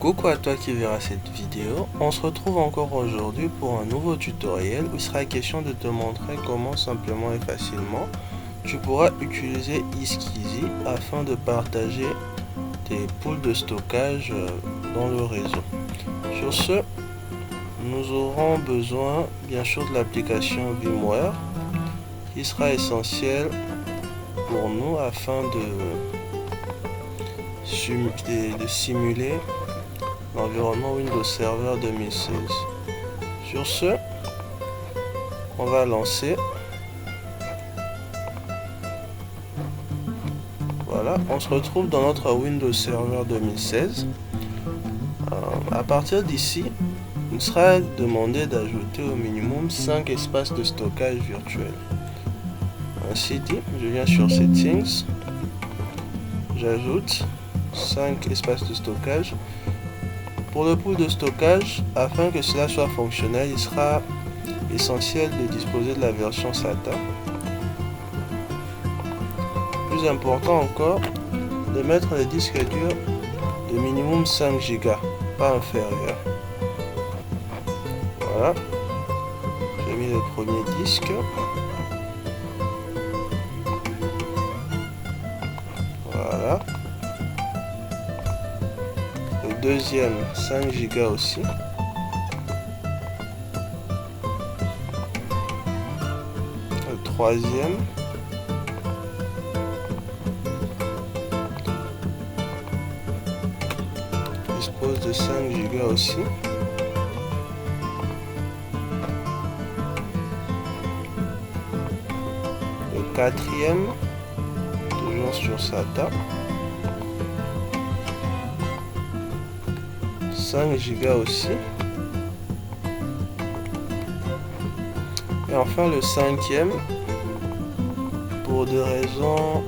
Coucou à toi qui verras cette vidéo, on se retrouve encore aujourd'hui pour un nouveau tutoriel où il sera question de te montrer comment simplement et facilement tu pourras utiliser Iskisi afin de partager tes poules de stockage dans le réseau. Sur ce, nous aurons besoin bien sûr de l'application VMware qui sera essentielle pour nous afin de simuler l'environnement Windows Server 2016. Sur ce, on va lancer. Voilà, on se retrouve dans notre Windows Server 2016. À partir d'ici, il sera demandé d'ajouter au minimum 5 espaces de stockage virtuel. Ainsi dit, je viens sur Settings, j'ajoute 5 espaces de stockage. Pour le pool de stockage, afin que cela soit fonctionnel, il sera essentiel de disposer de la version SATA. Plus important encore, de mettre les disques durs de minimum 5 Go, pas inférieur. Voilà, j'ai mis le premier disque. Voilà. Le deuxième 5 Go aussi. Le troisième. Dispose de 5 Go aussi. Le quatrième, toujours sur SATA. 5 Go aussi. Et enfin le cinquième, pour des raisons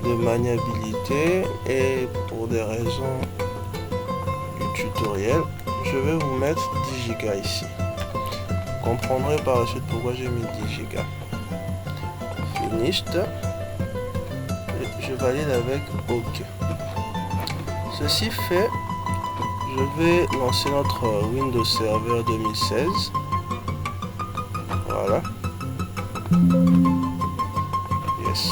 de maniabilité et pour des raisons du tutoriel, je vais vous mettre 10 Go ici. Vous comprendrez par la suite pourquoi j'ai mis 10 Go. Finished. Et je valide avec OK. Ceci fait, je vais lancer notre Windows Server 2016. Voilà. Yes.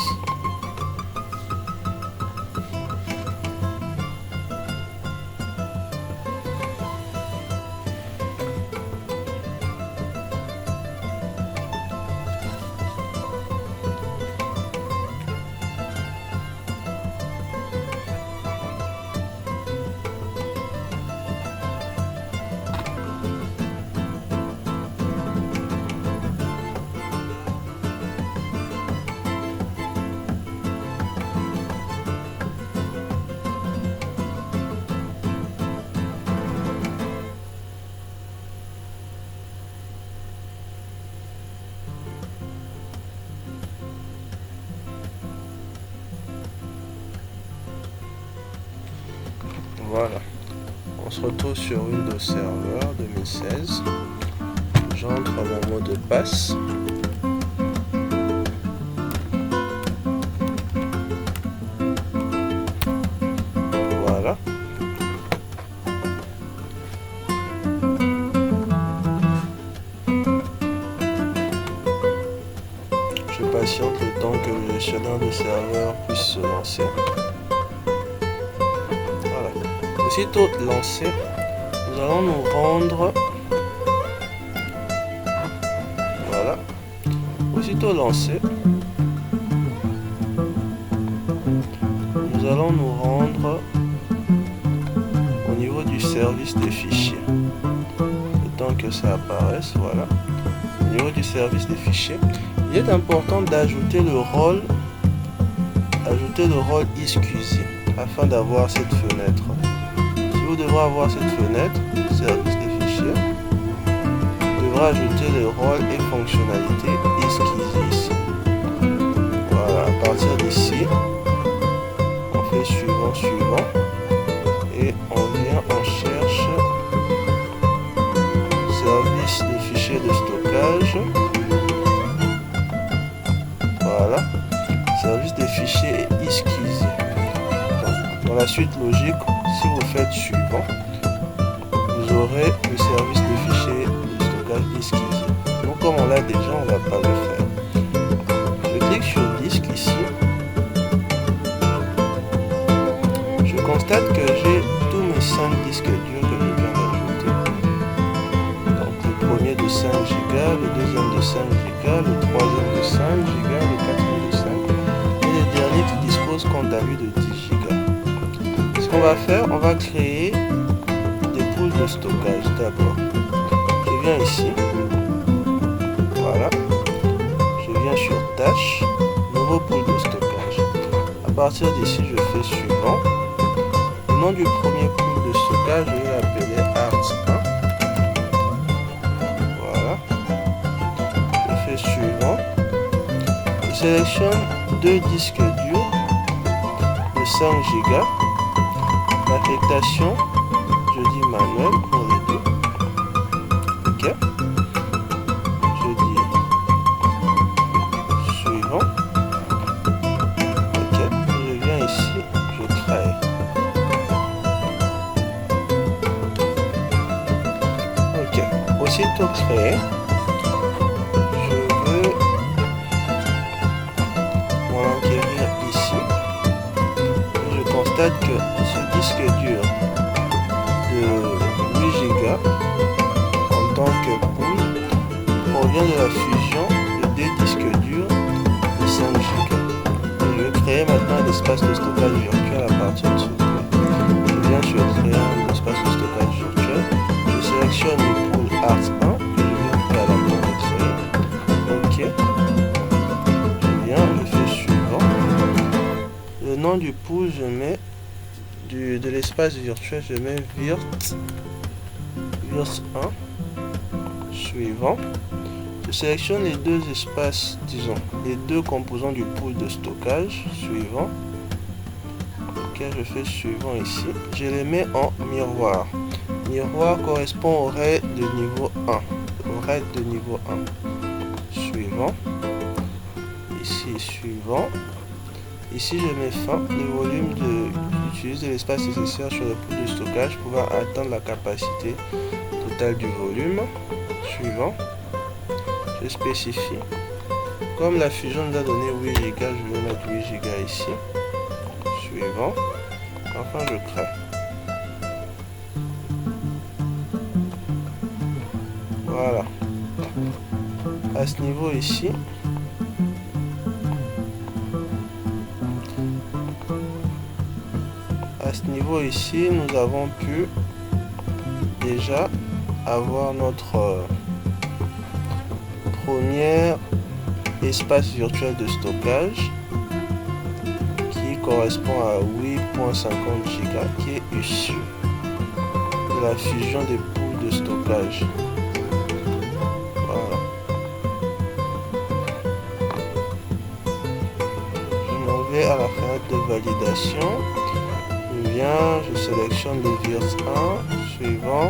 Voilà, on se retrouve sur Windows Server 2016. J'entre mon mot de passe. Voilà. Je patiente le temps que le gestionnaire de serveur puisse se lancer. Aussitôt lancé, nous allons nous rendre. Voilà. Aussitôt lancé, nous allons nous rendre au niveau du service des fichiers. Le temps que ça apparaisse, voilà. Au niveau du service des fichiers, il est important d'ajouter le rôle Iskisi afin d'avoir cette fenêtre. Vous devrez avoir cette fenêtre, service des fichiers. Vous devrez ajouter le rôle et fonctionnalité Iskisi ici. Voilà, à partir d'ici, on fait suivant, et on vient, on cherche service des fichiers de stockage. Voilà, service des fichiers Iskisi. Dans la suite logique, Si vous faites suivant, vous aurez le service de fichiers de stockage Easkeezy. Donc comme on l'a déjà, on ne va pas le faire. Je clique sur disque ici. Je constate que j'ai tous mes 5 disques durs que je viens d'ajouter. Donc le premier de 5 Go, le deuxième de 5 Go, le troisième de 5 Go, le quatrième de 5 et le dernier qui dispose, quant à lui, de 10 Go. Ce qu'on va faire, on va créer des poules de stockage d'abord. Je viens ici. Voilà. Je viens sur tâche, nouveau pool de stockage. À partir d'ici, je fais suivant. Le nom du premier pool de stockage, je vais l'appeler Arts1. Voilà. Je fais suivant. Je sélectionne 2 disques durs de 5 Go. L'affectation, je dis manuel pour les deux. Ok. Je dis suivant. Ok. Je viens ici, je crée. Ok. Aussitôt créé, je veux m'enquérir ici. Je constate que ce disque dur de 8 Go en tant que pool provient de la fusion de 2 disques durs de 5 Go. Je vais créer maintenant un espace de stockage virtuel à partir de ce pool. Je viens sur créer un espace de stockage virtuel. Je sélectionne le pool Arts1 que je viens préalablement de créer. Ok. Je viens, je fais suivant. Le nom du pool, je mets de l'espace virtuel, je mets virt1 suivant. Je sélectionne les 2 espaces, disons les 2 composants du pool de stockage suivant. Ok, je fais suivant ici. Je les mets en miroir. Miroir correspond au RAID de niveau 1. Au RAID de niveau 1. Suivant. Ici suivant. Ici, je mets fin. Le volume j'utilise l'espace nécessaire sur le pool de stockage pour pouvoir atteindre la capacité totale du volume. Suivant. Je spécifie. Comme la fusion nous a donné 8 Go, je vais mettre 8 Go ici. Suivant. Enfin, je crée. Voilà. À ce niveau ici, nous avons pu déjà avoir notre premier espace virtuel de stockage qui correspond à 8.50 Go qui est issu de la fusion des pools de stockage. Voilà. Je m'en vais à la fenêtre de validation. Je sélectionne le virt1 suivant,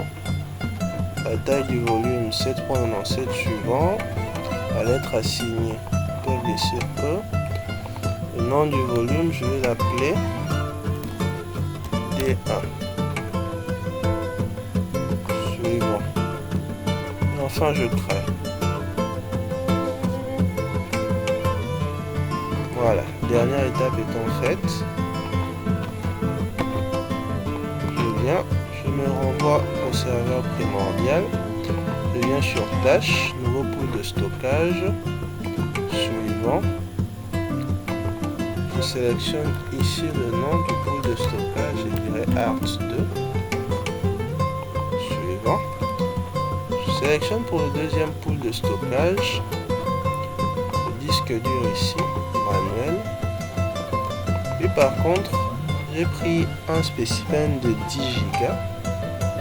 la taille du volume 7.97 suivant, la lettre assignée PVCE, le nom du volume je vais l'appeler D1 suivant, et enfin je crée. Voilà, dernière étape étant faite. Je me renvoie au serveur primordial. Je viens sur tâche, nouveau pool de stockage, suivant. Je sélectionne ici le nom du pool de stockage, je dirais Arts2. Suivant. Je sélectionne pour le deuxième pool de stockage le disque dur ici, manuel. Puis par contre, j'ai pris un spécimen de 10 Go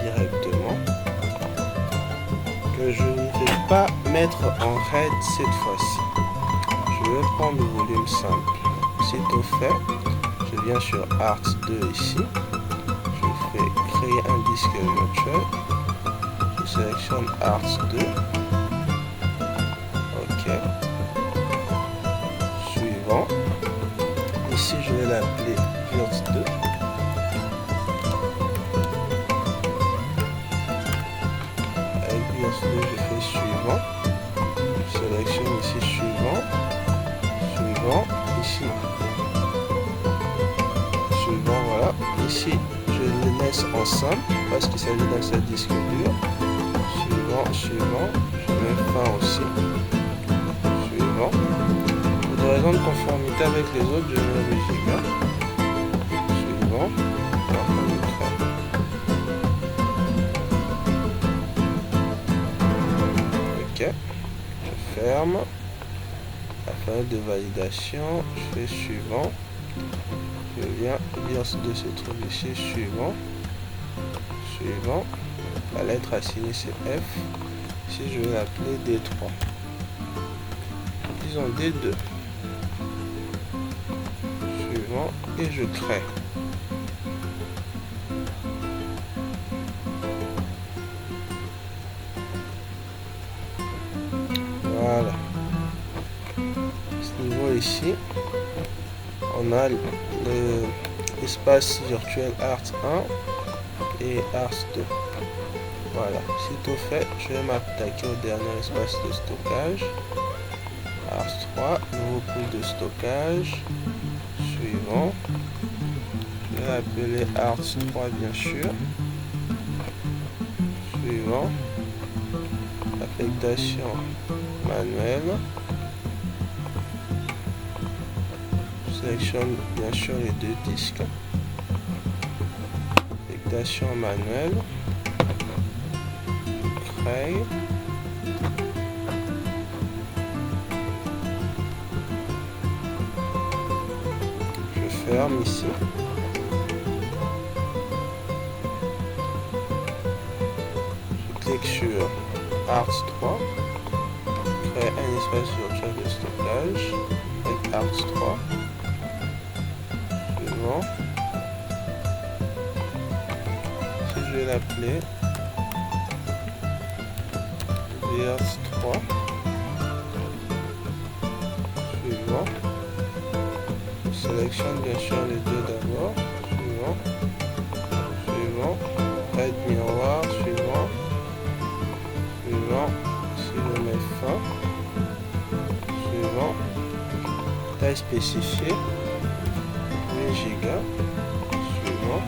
directement que je ne vais pas mettre en RAID cette fois-ci. Je vais prendre le volume simple. C'est au fait. Je viens sur Arts2 ici. Je fais créer un disque virtuel. Je sélectionne Arts2. Ok. Suivant. Ici, je vais l'appeler virt2. suivant, ici, suivant, voilà, ici, je le laisse en simple, parce qu'il s'agit d'un seul disque dur, suivant, suivant, je mets fin aussi, suivant, pour des raisons de conformité avec les autres, je mets 8 Go, suivant, ok, je ferme. La fenêtre de validation, je fais suivant. Je viens lire de ce truc ici, suivant. Suivant. La lettre assignée c'est F. Ici je vais l'appeler D3. Disons D2. Suivant. Et je crée. Voilà. Ici, on a l'espace virtuel ART1 et ART2. Voilà, sitôt fait, je vais m'attaquer au dernier espace de stockage. ART3, nouveau pool de stockage. Suivant. Je vais l'appeler ART3 bien sûr. Suivant. Affectation manuelle. Sélectionne bien sûr les deux disques. Affectation manuelle. Crée. Je ferme ici. Je clique sur ART3. Créer un espace virtuel de stockage avec ART3. Si je vais l'appeler VS3, suivant, je sélectionne bien sûr les deux d'abord, suivant, suivant, aide miroir, suivant, suivant, si je mets fin, suivant, taille spécifiée, 8 Go, suivant,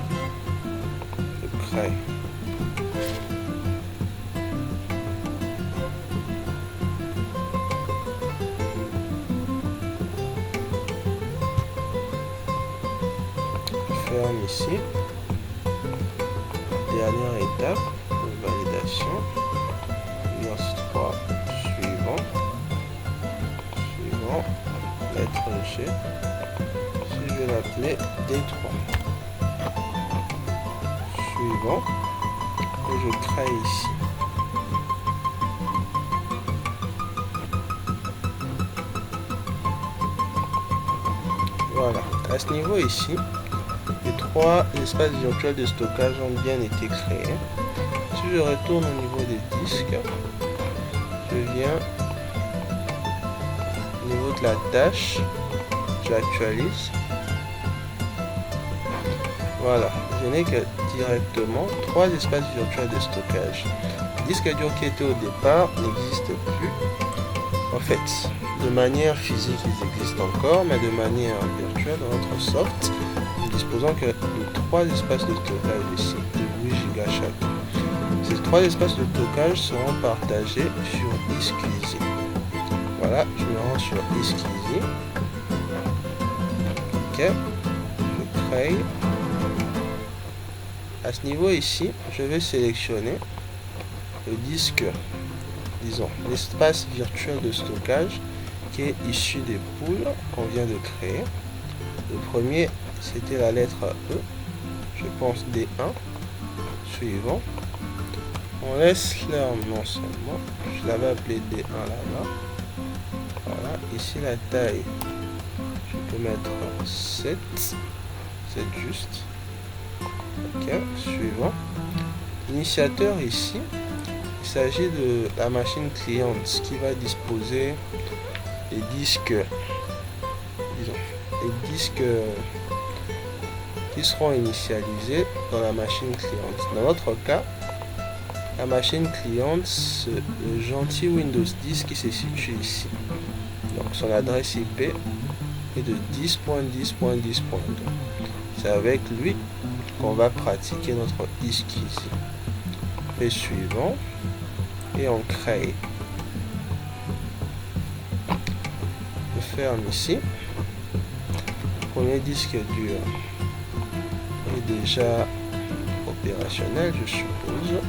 je crée. Je ferme ici. Dernière étape de validation. VS3, suivant, suivant, lettre G. Je vais l'appeler D3. Suivant. Et je crée ici. Voilà. À ce niveau ici, les trois espaces virtuels de stockage ont bien été créés. Si je retourne au niveau des disques, je viens au niveau de la tâche, j'actualise. Voilà, je n'ai que directement trois espaces virtuels de stockage. Le disque dur qui était au départ n'existe plus. En fait, de manière physique, ils existent encore, mais de manière virtuelle, dans notre soft, nous disposons que de trois espaces de stockage ici, de 8 Go chacun. Ces trois espaces de stockage seront partagés sur iSqueezy. Voilà, je me rends sur iSqueezy. Ok, je crée. À ce niveau ici, je vais sélectionner le disque, disons, l'espace virtuel de stockage qui est issu des pools qu'on vient de créer. Le premier, c'était la lettre E, je pense D1, suivant. On laisse leur nom seulement, je l'avais appelé D1 là-bas. Voilà, ici la taille, je peux mettre 7, c'est juste. Ok, suivant. L'initiateur ici, il s'agit de la machine cliente qui va disposer des disques, disons, les disques qui seront initialisés dans la machine cliente. Dans notre cas, la machine cliente, le gentil Windows 10 qui se situe ici. Donc son adresse IP et de 10.10.10.2. C'est avec lui qu'on va pratiquer notre Easkeezy. Et suivant, et on crée. Je ferme ici. Le premier disque dur est déjà opérationnel, je suppose.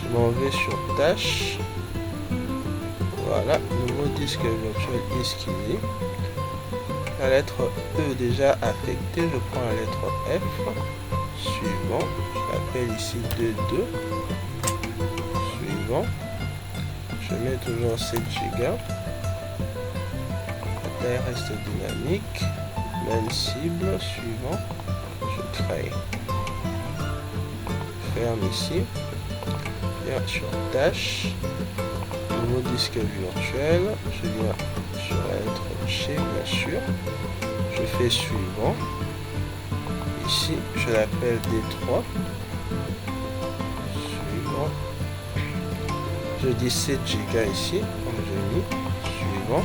Je m'en vais sur tâche. Voilà, nouveau disque virtuel Easkeezy. La lettre E déjà affectée, je prends la lettre F. Suivant, je l'appelle ici 2.2. Suivant, je mets toujours 7 Go. La taille reste dynamique. Même cible. Suivant, je crée. Ferme ici. Viens sur tâche. Nouveau disque virtuel. Je viens sur la lettre G, bien sûr. Je fais suivant. Ici, je l'appelle D3. Suivant. Je dis 7 Go ici, comme j'ai mis. Suivant.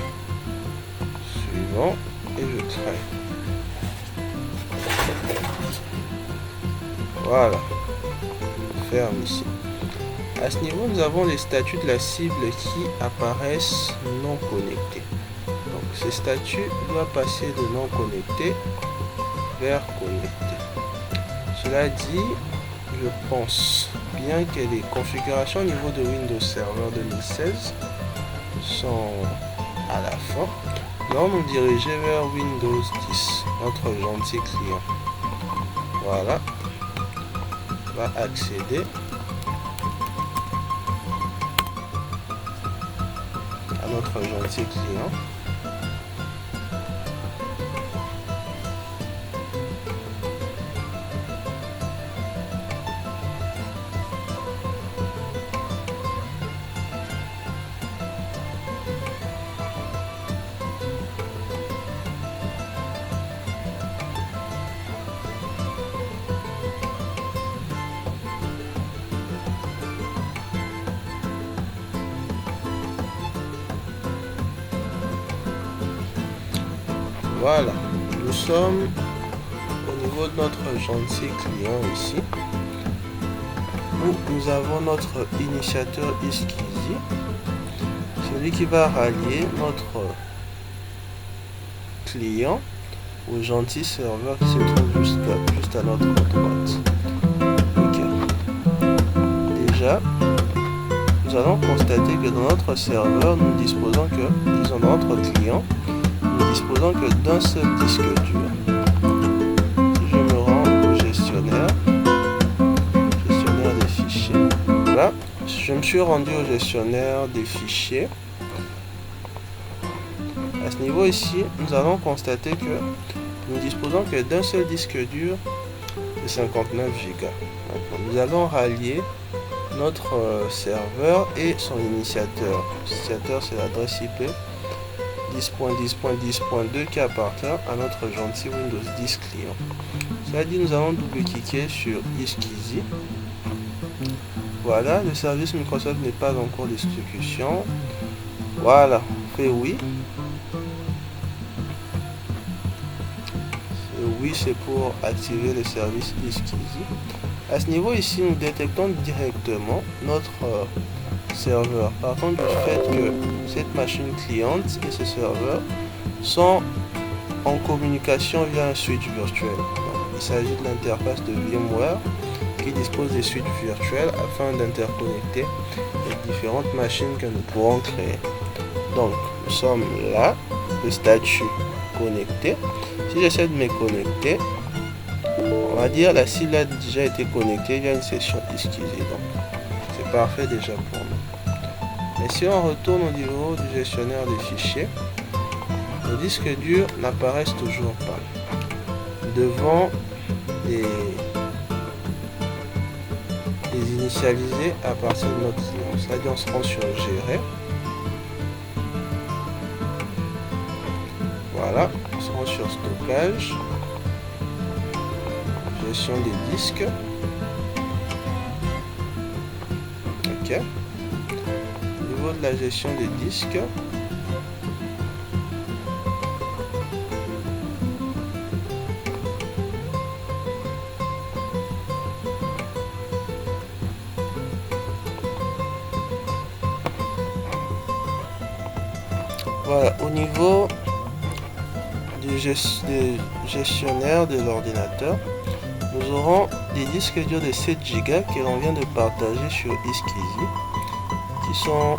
Suivant. Et je crée. Voilà. Ferme ici. À ce niveau, nous avons les statuts de la cible qui apparaissent non connectés. Donc, ces statuts doivent passer de non connecté vers connecté. Cela dit, je pense bien que les configurations au niveau de Windows Server 2016 sont à la fin. Nous allons nous diriger vers Windows 10, notre gentil client. Voilà. On va accéder à notre gentil client. Voilà, nous sommes au niveau de notre gentil client ici, où nous avons notre initiateur Easkeezy, celui qui va rallier notre client au gentil serveur qui se trouve juste à notre droite. Ok. Déjà, nous allons constater que dans notre serveur, nous disposons que, disons dans notre client, nous disposons que d'un seul disque dur. Si je me rends au gestionnaire des fichiers, voilà, je me suis rendu au gestionnaire des fichiers. À ce niveau ici, nous allons constater que nous disposons que d'un seul disque dur de 59 Go. Nous allons rallier notre serveur et son initiateur. L'initiateur, c'est l'adresse IP 10.10.10.2 qui appartient à notre gentil Windows 10 client. Cela dit, nous allons double-cliquer sur Easkeezy. Voilà, le service Microsoft n'est pas en cours d'exécution. Voilà, on fait oui. Oui, c'est pour activer le service Easkeezy. À ce niveau ici, nous détectons directement notre serveur. Partant du fait que cette machine cliente et ce serveur sont en communication via un switch virtuel. Il s'agit de l'interface de VMware qui dispose des switches virtuels afin d'interconnecter les différentes machines que nous pourrons créer. Donc, nous sommes là, le statut connecté. Si j'essaie de me connecter, on va dire la cible a déjà été connectée via une session Easkeezy. Donc, c'est parfait déjà pour nous. Mais si on retourne au niveau du gestionnaire des fichiers, le disque dur n'apparaissent toujours pas. Devant les initialiser à partir de notre client. C'est-à-dire on se rend sur gérer. Voilà, on se rend sur stockage, gestion des disques. Ok. Au niveau de la gestion des disques, Voilà, au niveau du gestionnaire de l'ordinateur, nous aurons des disques durs de 7 Go que l'on vient de partager sur iSqueezy, qui sont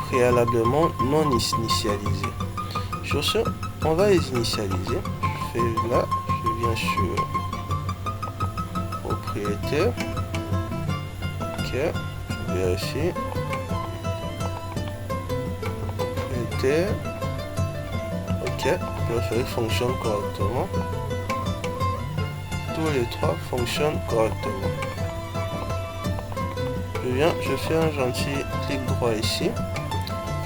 préalablement non initialisés. Sur ce, on va les initialiser. Je fais là, je viens sur propriétaire. Ok, je vérifie. Propriétaire. Ok, parfait, fonctionne correctement. Tous les trois fonctionnent correctement. Je fais un gentil clic droit ici.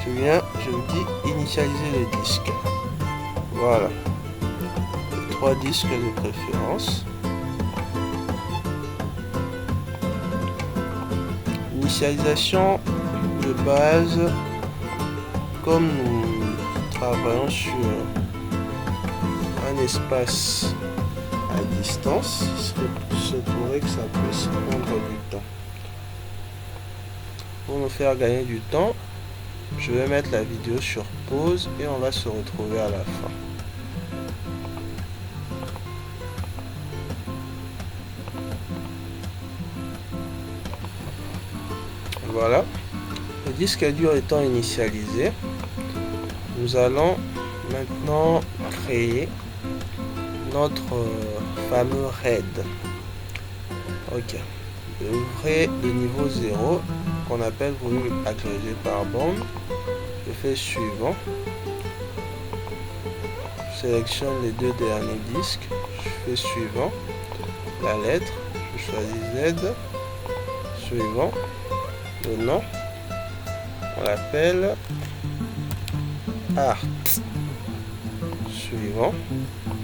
Je vous dis initialiser le disque. Voilà. Les 3 disques de préférence. Initialisation de base, comme nous travaillons sur un espace à distance, il se pourrait que ça puisse prendre du temps. Pour nous faire gagner du temps, je vais mettre la vidéo sur pause et on va se retrouver à la fin. Voilà, le disque dur étant initialisé, nous allons maintenant créer notre fameux RAID. Ok, ouvrez le niveau 0 qu'on appelle volume agrégé par bande. Je fais suivant. Je sélectionne les 2 derniers disques. Je fais suivant. La lettre. Je choisis Z. Suivant. Le nom. On l'appelle Art. Suivant.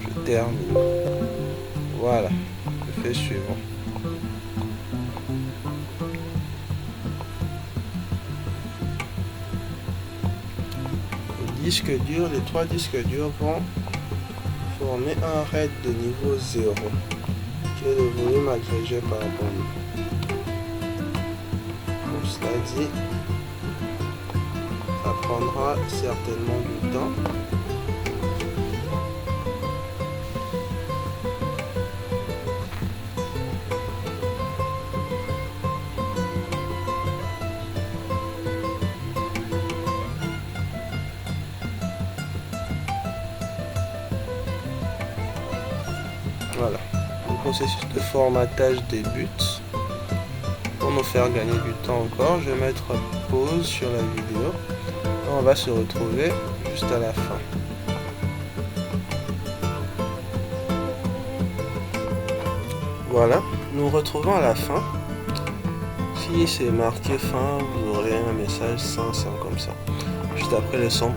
Je termine. Voilà. Je fais suivant. Disque dur, les 3 disques durs vont former un RAID de niveau 0 qui est le volume agrégé par bande. Comme cela dit, ça prendra certainement du temps. Voilà, le processus de formatage débute. Pour nous faire gagner du temps encore, je vais mettre pause sur la vidéo. On va se retrouver juste à la fin. Voilà, nous retrouvons à la fin. Si c'est marqué fin, vous aurez un message 500 comme ça, juste après les 100%.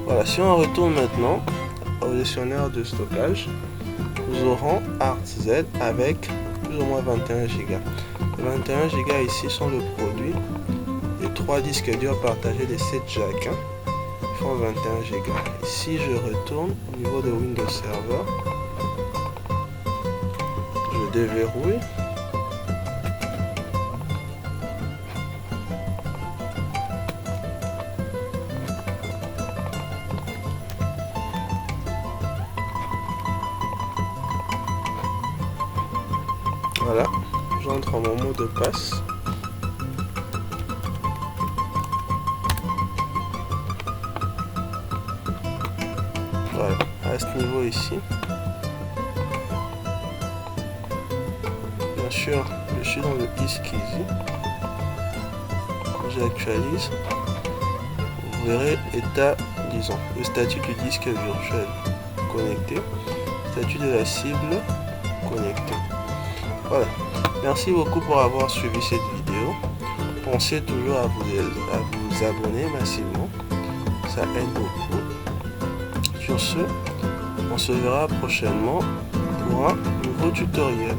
Voilà, si on retourne maintenant au gestionnaire de stockage, nous aurons ArtZ avec plus ou moins 21 Go. Les 21 Go ici sont le produit des 3 disques durs partagés des 7 jacks. Ils font 21 Go. Ici, je retourne au niveau de Windows Server. Je déverrouille. Voilà, j'entre en mon mot de passe. Voilà, à ce niveau ici. Bien sûr, je suis dans le iSqueezy. J'actualise. Vous verrez état, disons, le statut du disque virtuel connecté, statut de la cible connecté. Voilà, merci beaucoup pour avoir suivi cette vidéo. Pensez toujours à vous abonner massivement, ça aide beaucoup. Sur ce, on se verra prochainement pour un nouveau tutoriel.